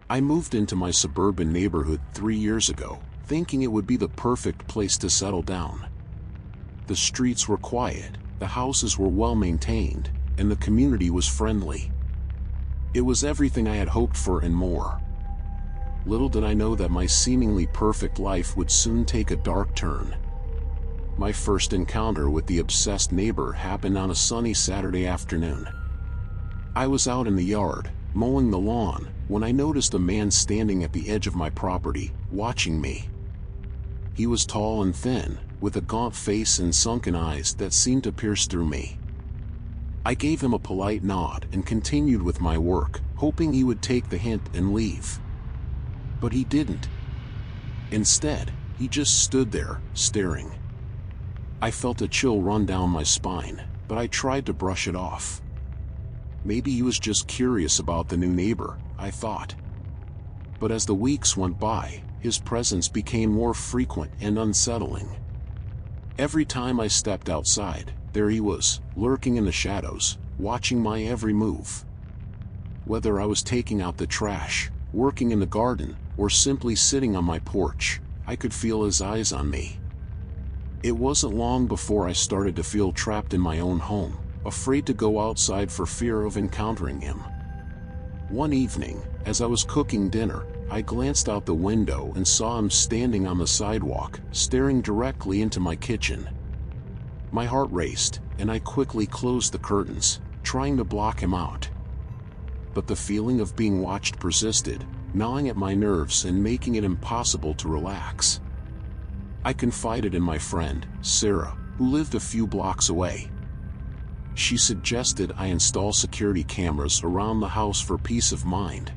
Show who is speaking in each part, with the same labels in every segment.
Speaker 1: I moved into my suburban neighborhood 3 years ago, thinking it would be the perfect place to settle down. The streets were quiet, the houses were well maintained, and the community was friendly. It was everything I had hoped for and more. Little did I know that my seemingly perfect life would soon take a dark turn. My first encounter with the obsessed neighbor happened on a sunny Saturday afternoon. I was out in the yard, mowing the lawn, when I noticed a man standing at the edge of my property, watching me. He was tall and thin, with a gaunt face and sunken eyes that seemed to pierce through me. I gave him a polite nod and continued with my work, hoping he would take the hint and leave. But he didn't. Instead, he just stood there, staring. I felt a chill run down my spine, but I tried to brush it off. Maybe he was just curious about the new neighbor, I thought. But as the weeks went by, his presence became more frequent and unsettling. Every time I stepped outside, there he was, lurking in the shadows, watching my every move. Whether I was taking out the trash, working in the garden, or simply sitting on my porch, I could feel his eyes on me. It wasn't long before I started to feel trapped in my own home, afraid to go outside for fear of encountering him. One evening, as I was cooking dinner, I glanced out the window and saw him standing on the sidewalk, staring directly into my kitchen. My heart raced, and I quickly closed the curtains, trying to block him out. But the feeling of being watched persisted, gnawing at my nerves and making it impossible to relax. I confided in my friend, Sarah, who lived a few blocks away. She suggested I install security cameras around the house for peace of mind.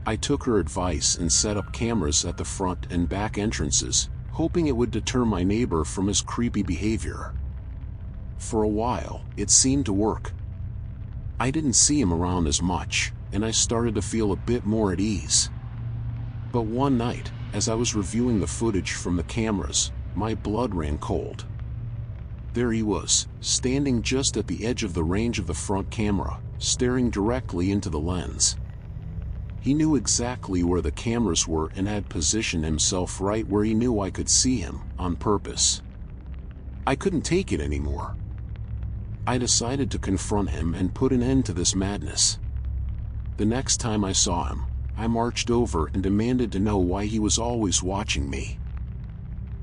Speaker 1: I took her advice and set up cameras at the front and back entrances, hoping it would deter my neighbor from his creepy behavior. For a while, it seemed to work. I didn't see him around as much, and I started to feel a bit more at ease. But one night, as I was reviewing the footage from the cameras, my blood ran cold. There he was, standing just at the edge of the range of the front camera, staring directly into the lens. He knew exactly where the cameras were and had positioned himself right where he knew I could see him, on purpose. I couldn't take it anymore. I decided to confront him and put an end to this madness. The next time I saw him, I marched over and demanded to know why he was always watching me.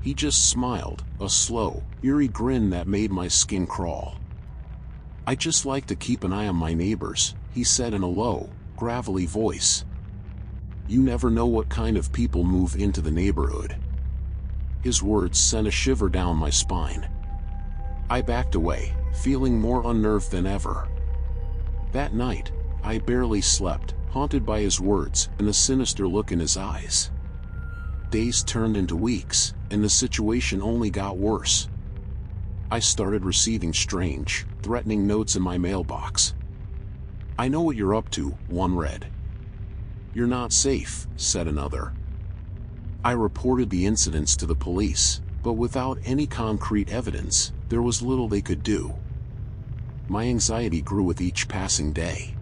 Speaker 1: He just smiled, a slow, eerie grin that made my skin crawl. "I just like to keep an eye on my neighbors," he said in a low, gravelly voice. "You never know what kind of people move into the neighborhood." His words sent a shiver down my spine. I backed away, feeling more unnerved than ever. That night, I barely slept, haunted by his words and the sinister look in his eyes. Days turned into weeks, and the situation only got worse. I started receiving strange, threatening notes in my mailbox. "I know what you're up to," one read. "You're not safe," said another. I reported the incidents to the police, but without any concrete evidence, there was little they could do. My anxiety grew with each passing day.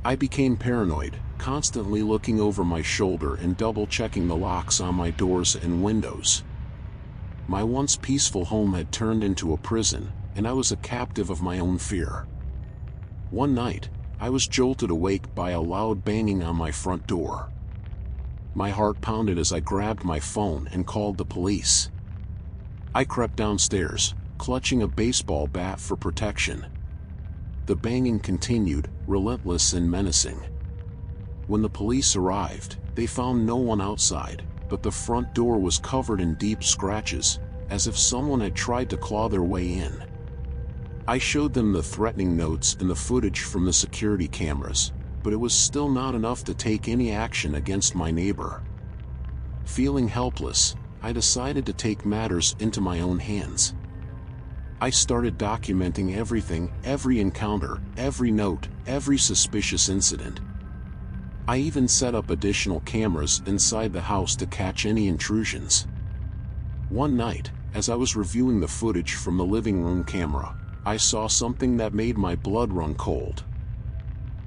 Speaker 1: I became paranoid, constantly looking over my shoulder and double-checking the locks on my doors and windows. My once peaceful home had turned into a prison, and I was a captive of my own fear. One night, I was jolted awake by a loud banging on my front door. My heart pounded as I grabbed my phone and called the police. I crept downstairs, clutching a baseball bat for protection. The banging continued, relentless and menacing. When the police arrived, they found no one outside, but the front door was covered in deep scratches, as if someone had tried to claw their way in. I showed them the threatening notes and the footage from the security cameras, but it was still not enough to take any action against my neighbor. Feeling helpless, I decided to take matters into my own hands. I started documenting everything, every encounter, every note, every suspicious incident. I even set up additional cameras inside the house to catch any intrusions. One night, as I was reviewing the footage from the living room camera, I saw something that made my blood run cold.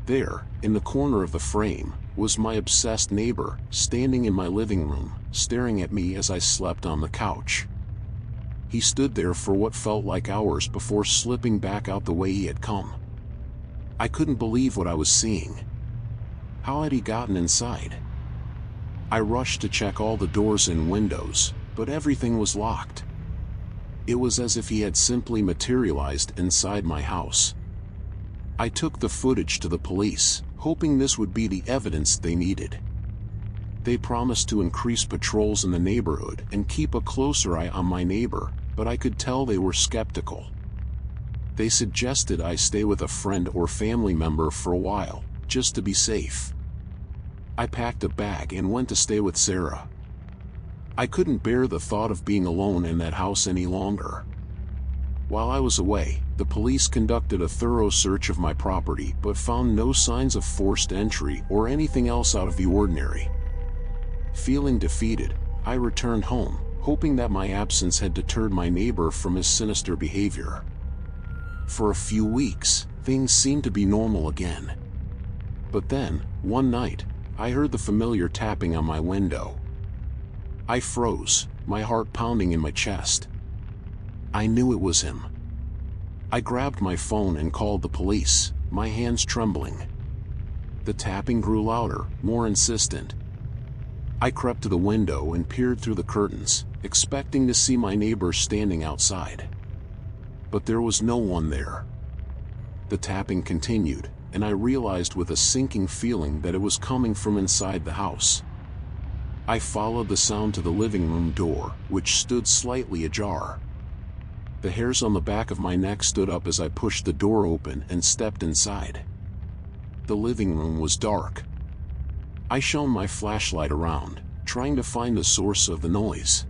Speaker 1: There, in the corner of the frame, was my obsessed neighbor, standing in my living room, staring at me as I slept on the couch. He stood there for what felt like hours before slipping back out the way he had come. I couldn't believe what I was seeing. How had he gotten inside? I rushed to check all the doors and windows, but everything was locked. It was as if he had simply materialized inside my house. I took the footage to the police, hoping this would be the evidence they needed. They promised to increase patrols in the neighborhood and keep a closer eye on my neighbor, but I could tell they were skeptical. They suggested I stay with a friend or family member for a while, just to be safe. I packed a bag and went to stay with Sarah. I couldn't bear the thought of being alone in that house any longer. While I was away, the police conducted a thorough search of my property but found no signs of forced entry or anything else out of the ordinary. Feeling defeated, I returned home, hoping that my absence had deterred my neighbor from his sinister behavior. For a few weeks, things seemed to be normal again. But then, one night, I heard the familiar tapping on my window. I froze, my heart pounding in my chest. I knew it was him. I grabbed my phone and called the police, my hands trembling. The tapping grew louder, more insistent. I crept to the window and peered through the curtains, expecting to see my neighbor standing outside. But there was no one there. The tapping continued, and I realized with a sinking feeling that it was coming from inside the house. I followed the sound to the living room door, which stood slightly ajar. The hairs on the back of my neck stood up as I pushed the door open and stepped inside. The living room was dark. I shone my flashlight around, trying to find the source of the noise.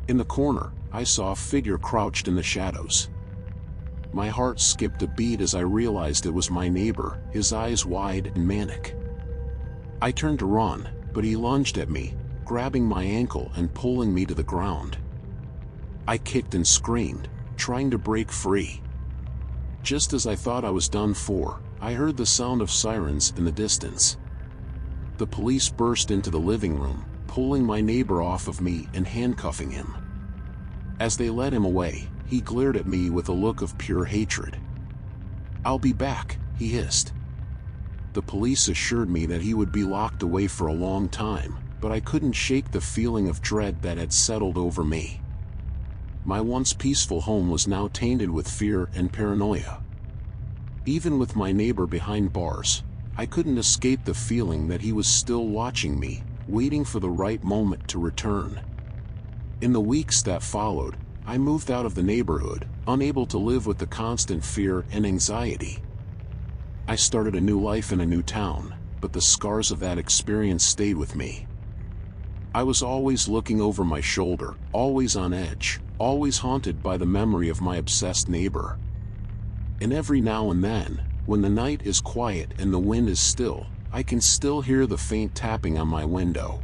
Speaker 1: In the corner, I saw a figure crouched in the shadows. My heart skipped a beat as I realized it was my neighbor, his eyes wide and manic. I turned to run, but he lunged at me, grabbing my ankle and pulling me to the ground. I kicked and screamed, trying to break free. Just as I thought I was done for, I heard the sound of sirens in the distance. The police burst into the living room, pulling my neighbor off of me and handcuffing him. As they led him away, he glared at me with a look of pure hatred. "I'll be back," he hissed. The police assured me that he would be locked away for a long time, but I couldn't shake the feeling of dread that had settled over me. My once peaceful home was now tainted with fear and paranoia. Even with my neighbor behind bars, I couldn't escape the feeling that he was still watching me, waiting for the right moment to return. In the weeks that followed, I moved out of the neighborhood, unable to live with the constant fear and anxiety. I started a new life in a new town, but the scars of that experience stayed with me. I was always looking over my shoulder, always on edge, always haunted by the memory of my obsessed neighbor. And every now and then, when the night is quiet and the wind is still, I can still hear the faint tapping on my window.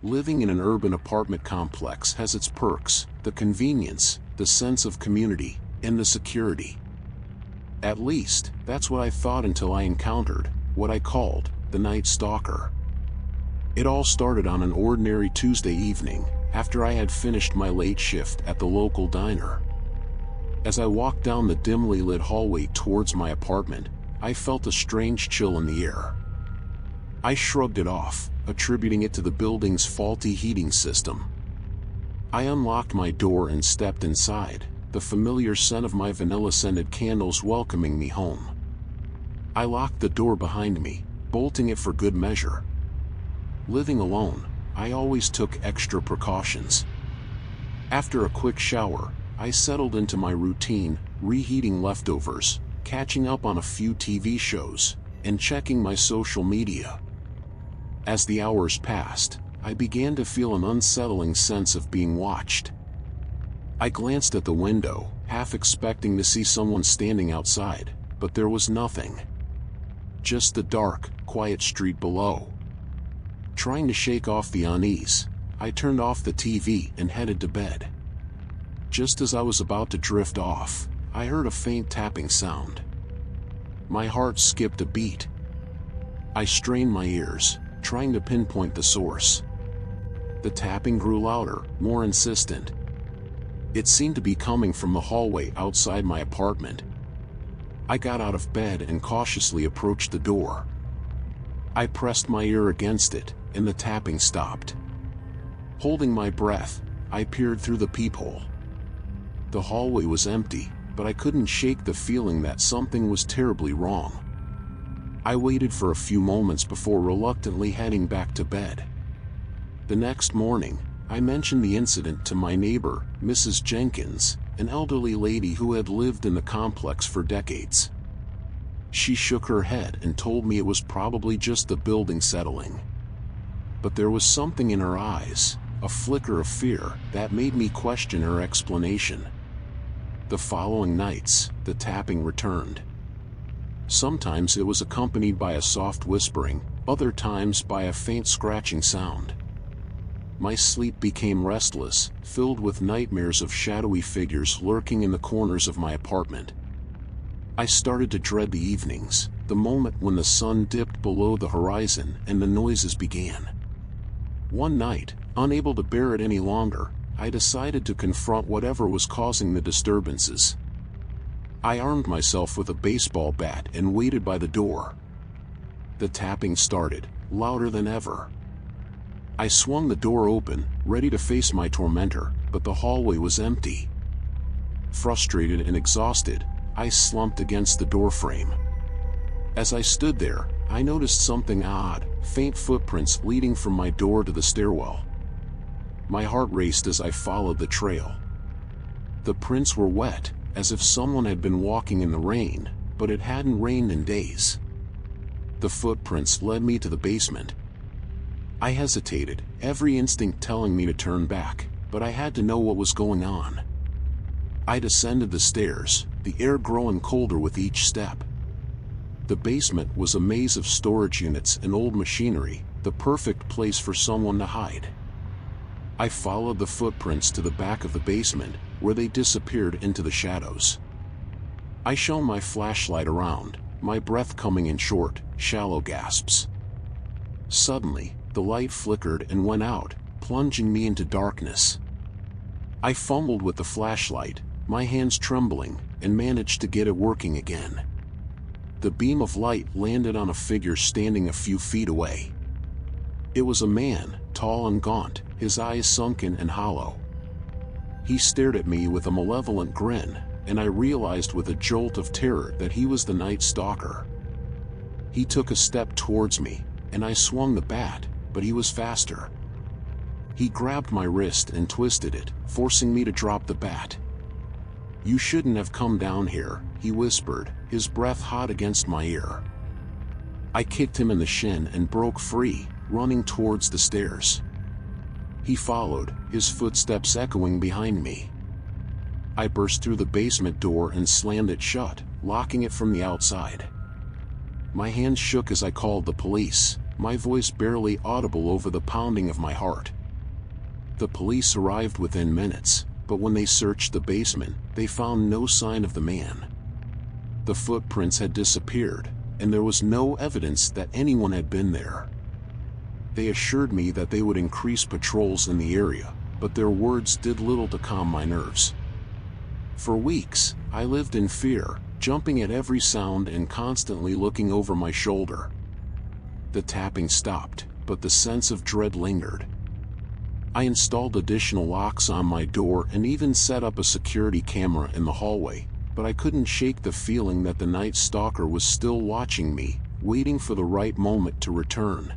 Speaker 1: Living in an urban apartment complex has its perks: the convenience, the sense of community, and the security. At least, that's what I thought until I encountered what I called the night stalker. It all started on an ordinary Tuesday evening, after I had finished my late shift at the local diner. As I walked down the dimly lit hallway towards my apartment, I felt a strange chill in the air. I shrugged it off, attributing it to the building's faulty heating system. I unlocked my door and stepped inside, the familiar scent of my vanilla-scented candles welcoming me home. I locked the door behind me, bolting it for good measure. Living alone, I always took extra precautions. After a quick shower, I settled into my routine, reheating leftovers, catching up on a few TV shows, and checking my social media. As the hours passed, I began to feel an unsettling sense of being watched. I glanced at the window, half expecting to see someone standing outside, but there was nothing. Just the dark, quiet street below. Trying to shake off the unease, I turned off the TV and headed to bed. Just as I was about to drift off, I heard a faint tapping sound. My heart skipped a beat. I strained my ears, trying to pinpoint the source. The tapping grew louder, more insistent. It seemed to be coming from the hallway outside my apartment. I got out of bed and cautiously approached the door. I pressed my ear against it, and the tapping stopped. Holding my breath, I peered through the peephole. The hallway was empty, but I couldn't shake the feeling that something was terribly wrong. I waited for a few moments before reluctantly heading back to bed. The next morning, I mentioned the incident to my neighbor, Mrs. Jenkins, an elderly lady who had lived in the complex for decades. She shook her head and told me it was probably just the building settling. But there was something in her eyes, a flicker of fear, that made me question her explanation. The following nights, the tapping returned. Sometimes it was accompanied by a soft whispering, other times by a faint scratching sound. My sleep became restless, filled with nightmares of shadowy figures lurking in the corners of my apartment. I started to dread the evenings, the moment when the sun dipped below the horizon and the noises began. One night, unable to bear it any longer, I decided to confront whatever was causing the disturbances. I armed myself with a baseball bat and waited by the door. The tapping started, louder than ever. I swung the door open, ready to face my tormentor, but the hallway was empty. Frustrated and exhausted, I slumped against the doorframe. As I stood there, I noticed something odd, faint footprints leading from my door to the stairwell. My heart raced as I followed the trail. The prints were wet, as if someone had been walking in the rain, but it hadn't rained in days. The footprints led me to the basement. I hesitated, every instinct telling me to turn back, but I had to know what was going on. I descended the stairs, the air growing colder with each step. The basement was a maze of storage units and old machinery, the perfect place for someone to hide. I followed the footprints to the back of the basement, where they disappeared into the shadows. I shone my flashlight around, my breath coming in short, shallow gasps. Suddenly, the light flickered and went out, plunging me into darkness. I fumbled with the flashlight, my hands trembling, and managed to get it working again. The beam of light landed on a figure standing a few feet away. It was a man, tall and gaunt, his eyes sunken and hollow. He stared at me with a malevolent grin, and I realized with a jolt of terror that he was the night stalker. He took a step towards me, and I swung the bat, but he was faster. He grabbed my wrist and twisted it, forcing me to drop the bat. "You shouldn't have come down here," he whispered, his breath hot against my ear. I kicked him in the shin and broke free, running towards the stairs. He followed, his footsteps echoing behind me. I burst through the basement door and slammed it shut, locking it from the outside. My hands shook as I called the police, my voice barely audible over the pounding of my heart. The police arrived within minutes, but when they searched the basement, they found no sign of the man. The footprints had disappeared, and there was no evidence that anyone had been there. They assured me that they would increase patrols in the area, but their words did little to calm my nerves. For weeks, I lived in fear, jumping at every sound and constantly looking over my shoulder. The tapping stopped, but the sense of dread lingered. I installed additional locks on my door and even set up a security camera in the hallway, but I couldn't shake the feeling that the night stalker was still watching me, waiting for the right moment to return.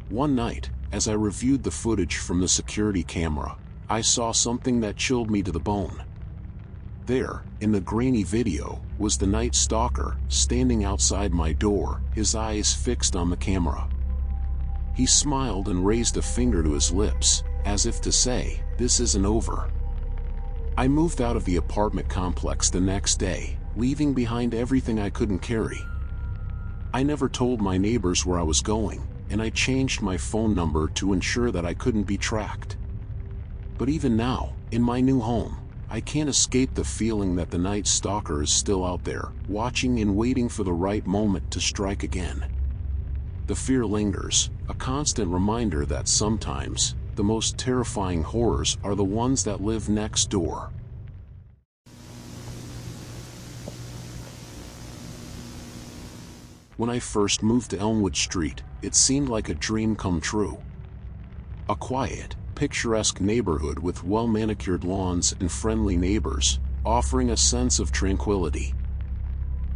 Speaker 1: One night, as I reviewed the footage from the security camera, I saw something that chilled me to the bone. There, in the grainy video, was the night stalker, standing outside my door, his eyes fixed on the camera. He smiled and raised a finger to his lips, as if to say, "This isn't over." I moved out of the apartment complex the next day, leaving behind everything I couldn't carry. I never told my neighbors where I was going, and I changed my phone number to ensure that I couldn't be tracked. But even now, in my new home, I can't escape the feeling that the night stalker is still out there, watching and waiting for the right moment to strike again. The fear lingers, a constant reminder that sometimes, the most terrifying horrors are the ones that live next door. When I first moved to Elmwood Street, it seemed like a dream come true. A quiet, picturesque neighborhood with well-manicured lawns and friendly neighbors, offering a sense of tranquility.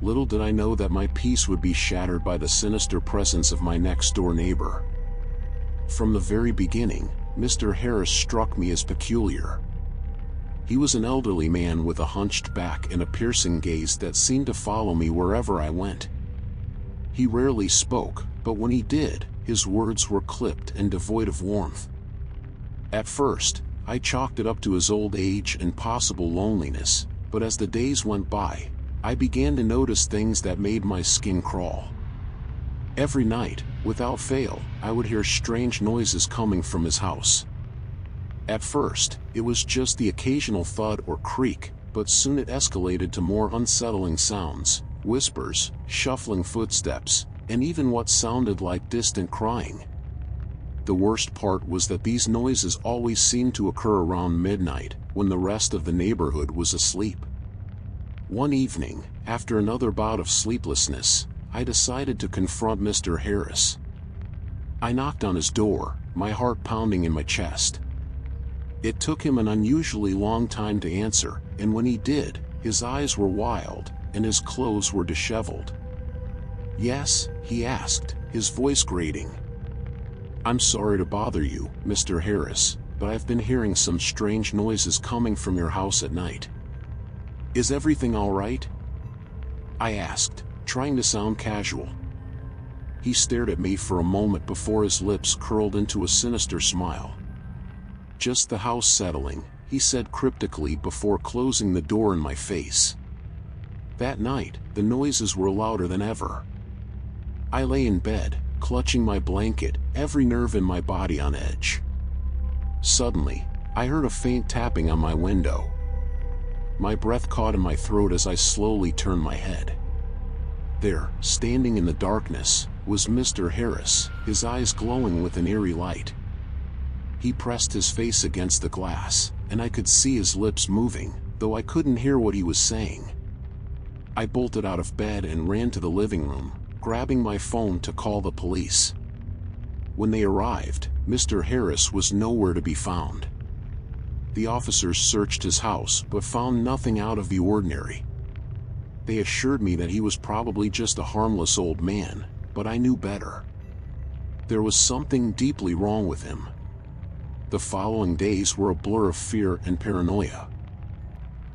Speaker 1: Little did I know that my peace would be shattered by the sinister presence of my next-door neighbor. From the very beginning, Mr. Harris struck me as peculiar. He was an elderly man with a hunched back and a piercing gaze that seemed to follow me wherever I went. He rarely spoke, but when he did, his words were clipped and devoid of warmth. At first, I chalked it up to his old age and possible loneliness, but as the days went by, I began to notice things that made my skin crawl. Every night, without fail, I would hear strange noises coming from his house. At first, it was just the occasional thud or creak, but soon it escalated to more unsettling sounds, whispers, shuffling footsteps, and even what sounded like distant crying. The worst part was that these noises always seemed to occur around midnight, when the rest of the neighborhood was asleep. One evening, after another bout of sleeplessness, I decided to confront Mr. Harris. I knocked on his door, my heart pounding in my chest. It took him an unusually long time to answer, and when he did, his eyes were wild, and his clothes were disheveled. "Yes?" he asked, his voice grating. "I'm sorry to bother you, Mr. Harris, but I've been hearing some strange noises coming from your house at night. Is everything all right?" I asked, trying to sound casual. He stared at me for a moment before his lips curled into a sinister smile. "Just the house settling," he said cryptically before closing the door in my face. That night, the noises were louder than ever. I lay in bed, clutching my blanket, every nerve in my body on edge. Suddenly, I heard a faint tapping on my window. My breath caught in my throat as I slowly turned my head. There, standing in the darkness, was Mr. Harris, his eyes glowing with an eerie light. He pressed his face against the glass, and I could see his lips moving, though I couldn't hear what he was saying. I bolted out of bed and ran to the living room, grabbing my phone to call the police. When they arrived, Mr. Harris was nowhere to be found. The officers searched his house but found nothing out of the ordinary. They assured me that he was probably just a harmless old man, but I knew better. There was something deeply wrong with him. The following days were a blur of fear and paranoia.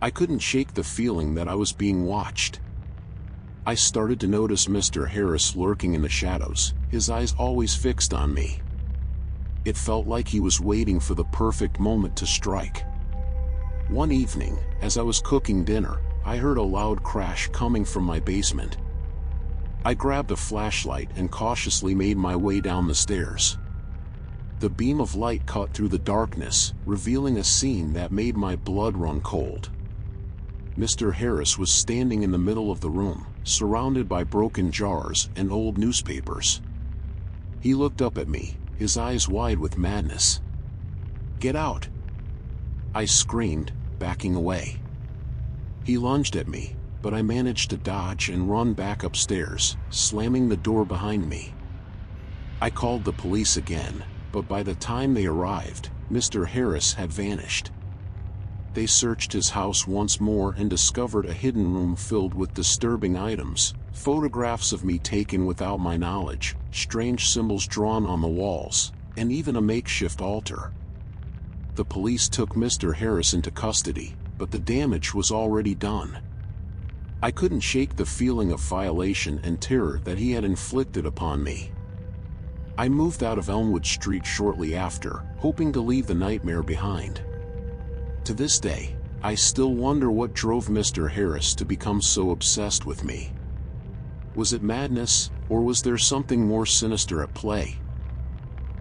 Speaker 1: I couldn't shake the feeling that I was being watched. I started to notice Mr. Harris lurking in the shadows, his eyes always fixed on me. It felt like he was waiting for the perfect moment to strike. One evening, as I was cooking dinner, I heard a loud crash coming from my basement. I grabbed a flashlight and cautiously made my way down the stairs. The beam of light cut through the darkness, revealing a scene that made my blood run cold. Mr. Harris was standing in the middle of the room, surrounded by broken jars and old newspapers. He looked up at me, his eyes wide with madness. "Get out!" I screamed, backing away. He lunged at me, but I managed to dodge and run back upstairs, slamming the door behind me. I called the police again, but by the time they arrived, Mr. Harris had vanished. They searched his house once more and discovered a hidden room filled with disturbing items, photographs of me taken without my knowledge, strange symbols drawn on the walls, and even a makeshift altar. The police took Mr. Harris into custody, but the damage was already done. I couldn't shake the feeling of violation and terror that he had inflicted upon me. I moved out of Elmwood Street shortly after, hoping to leave the nightmare behind. To this day, I still wonder what drove Mr. Harris to become so obsessed with me. Was it madness, or was there something more sinister at play?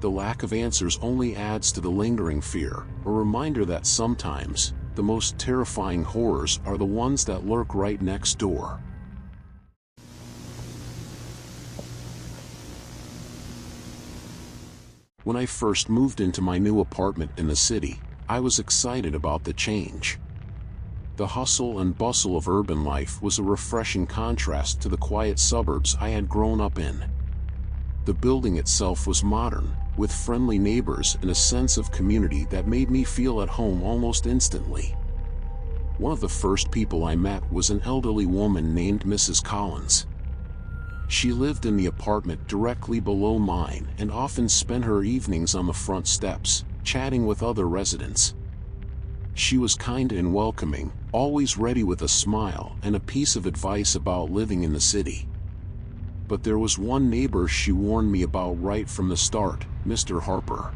Speaker 1: The lack of answers only adds to the lingering fear, a reminder that sometimes, the most terrifying horrors are the ones that lurk right next door. When I first moved into my new apartment in the city, I was excited about the change. The hustle and bustle of urban life was a refreshing contrast to the quiet suburbs I had grown up in. The building itself was modern, with friendly neighbors and a sense of community that made me feel at home almost instantly. One of the first people I met was an elderly woman named Mrs. Collins. She lived in the apartment directly below mine and often spent her evenings on the front steps, chatting with other residents. She was kind and welcoming, always ready with a smile and a piece of advice about living in the city. But there was one neighbor she warned me about right from the start, Mr. Harper.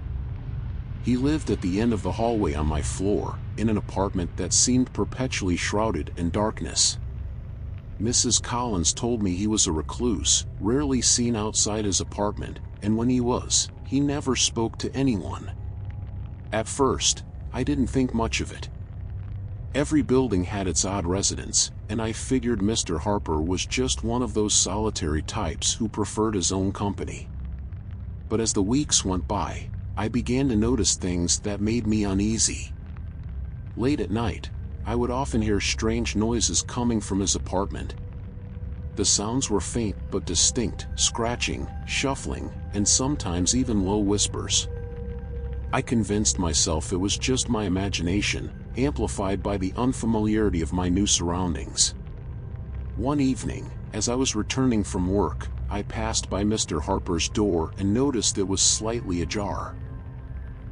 Speaker 1: He lived at the end of the hallway on my floor, in an apartment that seemed perpetually shrouded in darkness. Mrs. Collins told me he was a recluse, rarely seen outside his apartment, and when he was, he never spoke to anyone. At first, I didn't think much of it. Every building had its odd residents, and I figured Mr. Harper was just one of those solitary types who preferred his own company. But as the weeks went by, I began to notice things that made me uneasy. Late at night, I would often hear strange noises coming from his apartment. The sounds were faint but distinct, scratching, shuffling, and sometimes even low whispers. I convinced myself it was just my imagination, amplified by the unfamiliarity of my new surroundings. One evening, as I was returning from work, I passed by Mr. Harper's door and noticed it was slightly ajar.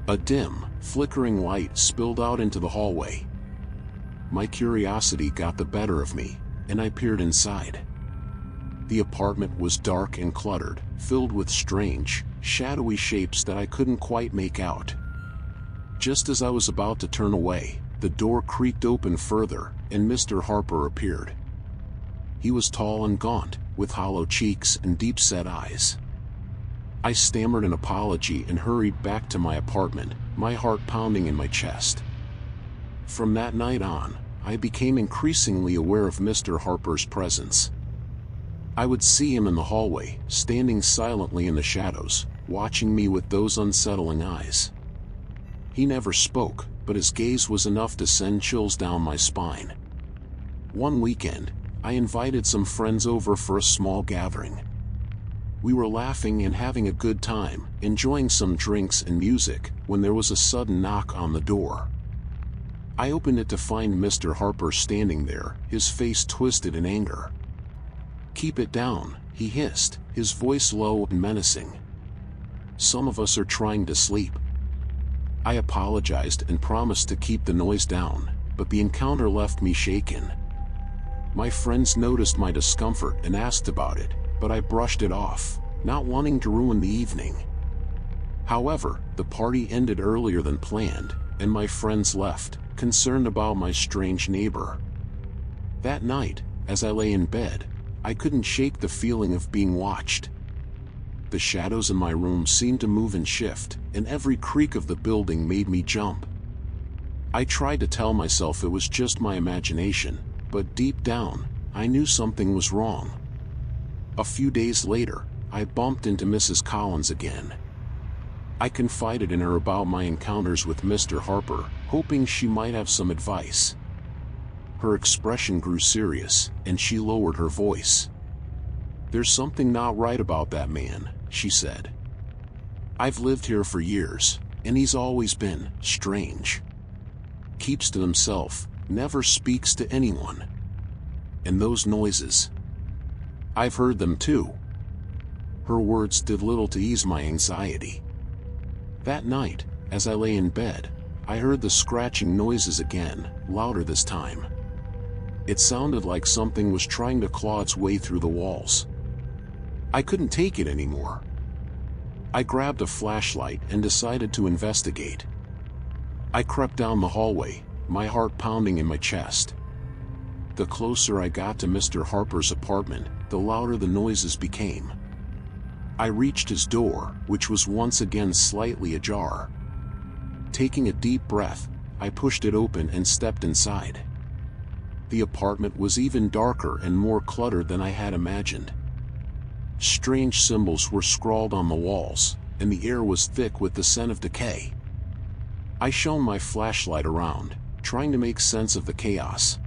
Speaker 1: A dim, flickering light spilled out into the hallway. My curiosity got the better of me, and I peered inside. The apartment was dark and cluttered, filled with strange, shadowy shapes that I couldn't quite make out. Just as I was about to turn away, the door creaked open further, and Mr. Harper appeared. He was tall and gaunt, with hollow cheeks and deep-set eyes. I stammered an apology and hurried back to my apartment, my heart pounding in my chest. From that night on, I became increasingly aware of Mr. Harper's presence. I would see him in the hallway, standing silently in the shadows, watching me with those unsettling eyes. He never spoke, but his gaze was enough to send chills down my spine. One weekend, I invited some friends over for a small gathering. We were laughing and having a good time, enjoying some drinks and music, when there was a sudden knock on the door. I opened it to find Mr. Harper standing there, his face twisted in anger. "Keep it down," he hissed, his voice low and menacing. "Some of us are trying to sleep." I apologized and promised to keep the noise down, but the encounter left me shaken. My friends noticed my discomfort and asked about it, but I brushed it off, not wanting to ruin the evening. However, the party ended earlier than planned, and my friends left, concerned about my strange neighbor. That night, as I lay in bed, I couldn't shake the feeling of being watched. The shadows in my room seemed to move and shift, and every creak of the building made me jump. I tried to tell myself it was just my imagination, but deep down, I knew something was wrong. A few days later, I bumped into Mrs. Collins again. I confided in her about my encounters with Mr. Harper, hoping she might have some advice. Her expression grew serious, and she lowered her voice. "There's something not right about that man," she said. "I've lived here for years, and he's always been strange. Keeps to himself, never speaks to anyone. And those noises, I've heard them too." Her words did little to ease my anxiety. That night, as I lay in bed, I heard the scratching noises again, louder this time. It sounded like something was trying to claw its way through the walls. I couldn't take it anymore. I grabbed a flashlight and decided to investigate. I crept down the hallway, my heart pounding in my chest. The closer I got to Mr. Harper's apartment, the louder the noises became. I reached his door, which was once again slightly ajar. Taking a deep breath, I pushed it open and stepped inside. The apartment was even darker and more cluttered than I had imagined. Strange symbols were scrawled on the walls, and the air was thick with the scent of decay. I shone my flashlight around, trying to make sense of the chaos.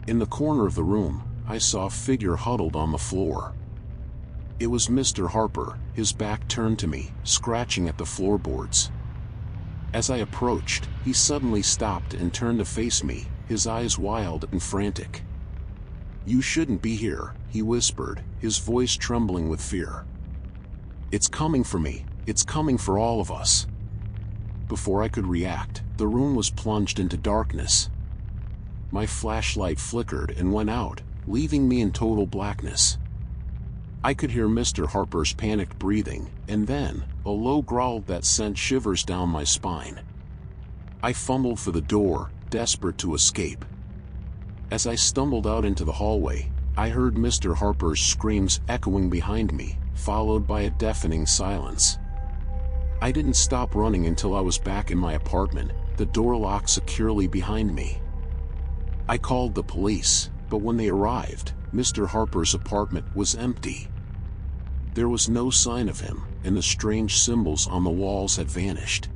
Speaker 1: In the corner of the room, I saw a figure huddled on the floor. It was Mr. Harper, his back turned to me, scratching at the floorboards. As I approached, he suddenly stopped and turned to face me, his eyes wild and frantic. "You shouldn't be here," he whispered, his voice trembling with fear. "It's coming for me, it's coming for all of us." Before I could react, the room was plunged into darkness. My flashlight flickered and went out, leaving me in total blackness. I could hear Mr. Harper's panicked breathing, and then, a low growl that sent shivers down my spine. I fumbled for the door, desperate to escape. As I stumbled out into the hallway, I heard Mr. Harper's screams echoing behind me, followed by a deafening silence. I didn't stop running until I was back in my apartment, the door locked securely behind me. I called the police, but when they arrived, Mr. Harper's apartment was empty. There was no sign of him, and the strange symbols on the walls had vanished.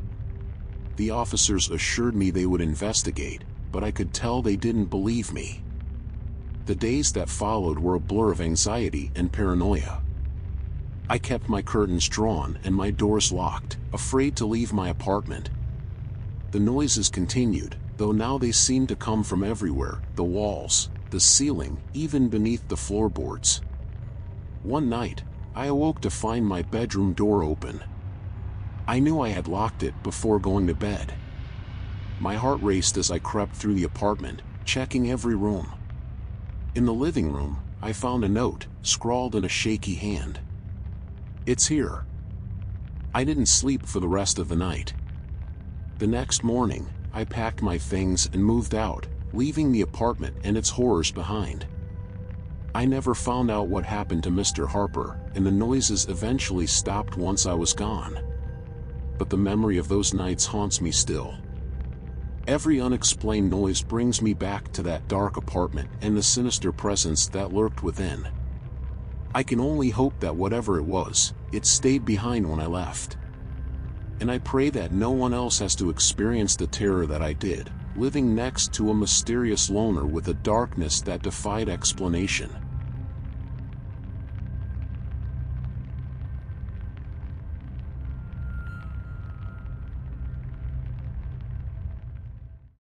Speaker 1: The officers assured me they would investigate, but I could tell they didn't believe me. The days that followed were a blur of anxiety and paranoia. I kept my curtains drawn and my doors locked, afraid to leave my apartment. The noises continued, though now they seemed to come from everywhere, the walls, the ceiling, even beneath the floorboards. One night, I awoke to find my bedroom door open. I knew I had locked it before going to bed. My heart raced as I crept through the apartment, checking every room. In the living room, I found a note, scrawled in a shaky hand. "It's here." I didn't sleep for the rest of the night. The next morning, I packed my things and moved out, leaving the apartment and its horrors behind. I never found out what happened to Mr. Harper, and the noises eventually stopped once I was gone. But the memory of those nights haunts me still. Every unexplained noise brings me back to that dark apartment and the sinister presence that lurked within. I can only hope that whatever it was, it stayed behind when I left. And I pray that no one else has to experience the terror that I did, living next to a mysterious loner with a darkness that defied explanation.